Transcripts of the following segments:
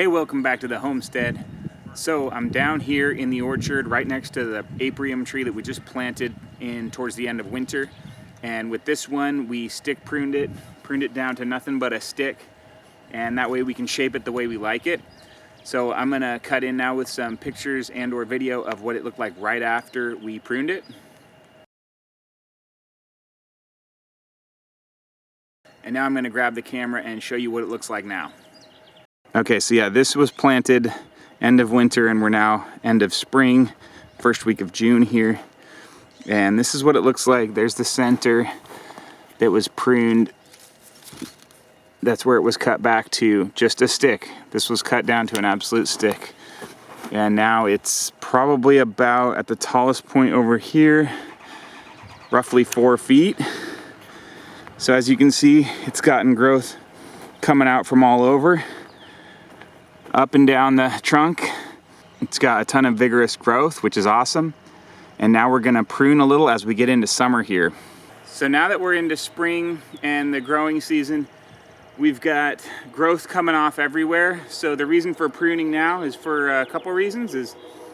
Hey, welcome back to the homestead. So I'm down here in the orchard right next to the apium tree that we just planted in towards the end of winter. And with this one, we stick pruned it down to nothing but a stick. And that way we can shape it the way we like it. So I'm gonna cut in now with some pictures and or video of what it looked like right after we pruned it. And now I'm gonna grab the camera and show you what it looks like now. Okay, so yeah, this was planted end of winter and we're now end of spring, first week of June here. And this is what it looks like. There's the center that was pruned. That's where it was cut back to just a stick. This was cut down to an absolute stick. And now it's probably about at the tallest point over here, roughly 4 feet. So as you can see, it's gotten growth coming out from all over. Up and down the trunk. It's got a ton of vigorous growth, which is awesome. And now we're gonna prune a little as we get into summer here. So now that we're into spring and the growing season, we've got growth coming off everywhere. So the reason for pruning now is for a couple reasons. Is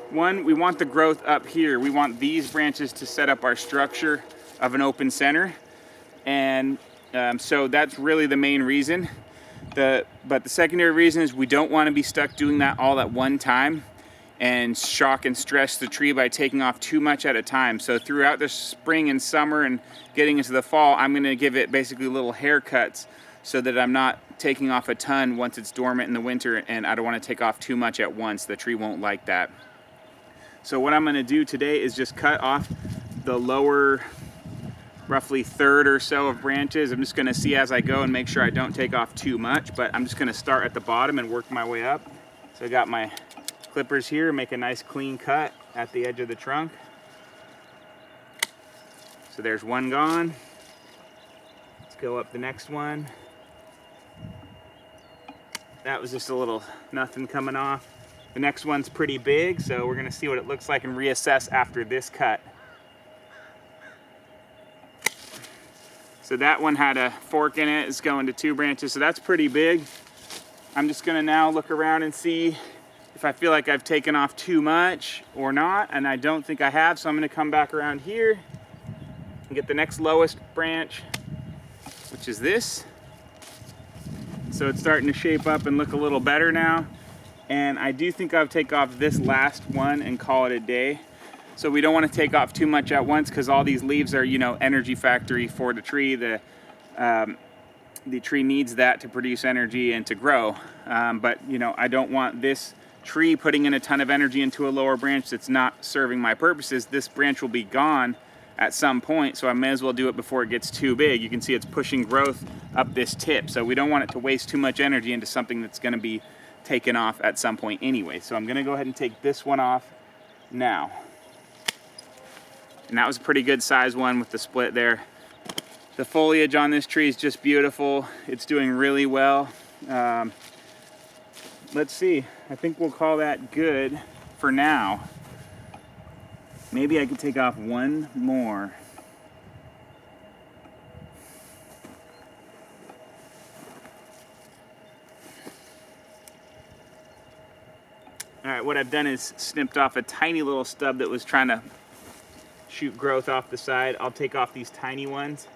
one, we want the growth up here. We want these branches to set up our structure of an open center. And so that's really the main reason. But the secondary reason is we don't want to be stuck doing that all at one time and shock and stress the tree by taking off too much at a time. So throughout the spring and summer and getting into the fall, I'm going to give it basically little haircuts so that I'm not taking off a ton once it's dormant in the winter, and I don't want to take off too much at once. The tree won't like that. So what I'm going to do today is just cut off the lower roughly third or so of branches. I'm just gonna see as I go and make sure I don't take off too much, but I'm just gonna start at the bottom and work my way up. So I got my clippers here, make a nice clean cut at the edge of the trunk. So there's one gone. Let's go up the next one. That was just a little nothing coming off. The next one's pretty big, so we're gonna see what it looks like and reassess after this cut. So that one had a fork in it. It's going to 2 branches, so that's pretty big. I'm just gonna now look around and see if I feel like I've taken off too much or not, and I don't think I have, so I'm gonna come back around here and get the next lowest branch, which is this. So it's starting to shape up and look a little better now. And I do think I'll take off this last one and call it a day. So we don't want to take off too much at once because all these leaves are, you know, energy factory for the tree. The tree needs that to produce energy and to grow. But, you know, I don't want this tree putting in a ton of energy into a lower branch that's not serving my purposes. This branch will be gone at some point, so I may as well do it before it gets too big. You can see it's pushing growth up this tip. So we don't want it to waste too much energy into something that's going to be taken off at some point anyway. So I'm going to go ahead and take this one off now. And that was a pretty good size one with the split there. The foliage on this tree is just beautiful. It's doing really well. Let's see, I think we'll call that good for now. Maybe I could take off one more. All right, what I've done is snipped off a tiny little stub that was trying to shoot growth off the side. I'll take off these tiny ones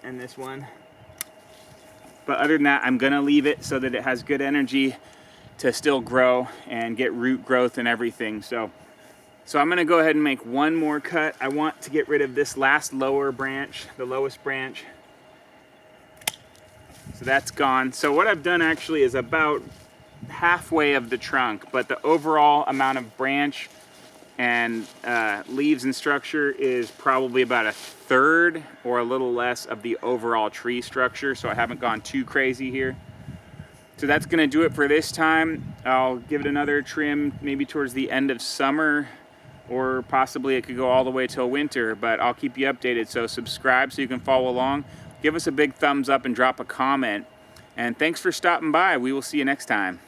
and this one. But other than that, I'm gonna leave it so that it has good energy to still grow and get root growth and everything. So I'm gonna go ahead and make one more cut. I want to get rid of this last lower branch, the lowest branch. So that's gone. So what I've done actually is about halfway of the trunk, but the overall amount of branch and leaves and structure is probably about a third or a little less of the overall tree structure, so I haven't gone too crazy here. So that's gonna do it for this time. I'll give it another trim maybe towards the end of summer, or possibly it could go all the way till winter, but I'll keep you updated. So subscribe so you can follow along. Give us a big thumbs up and drop a comment. And thanks for stopping by. We will see you next time.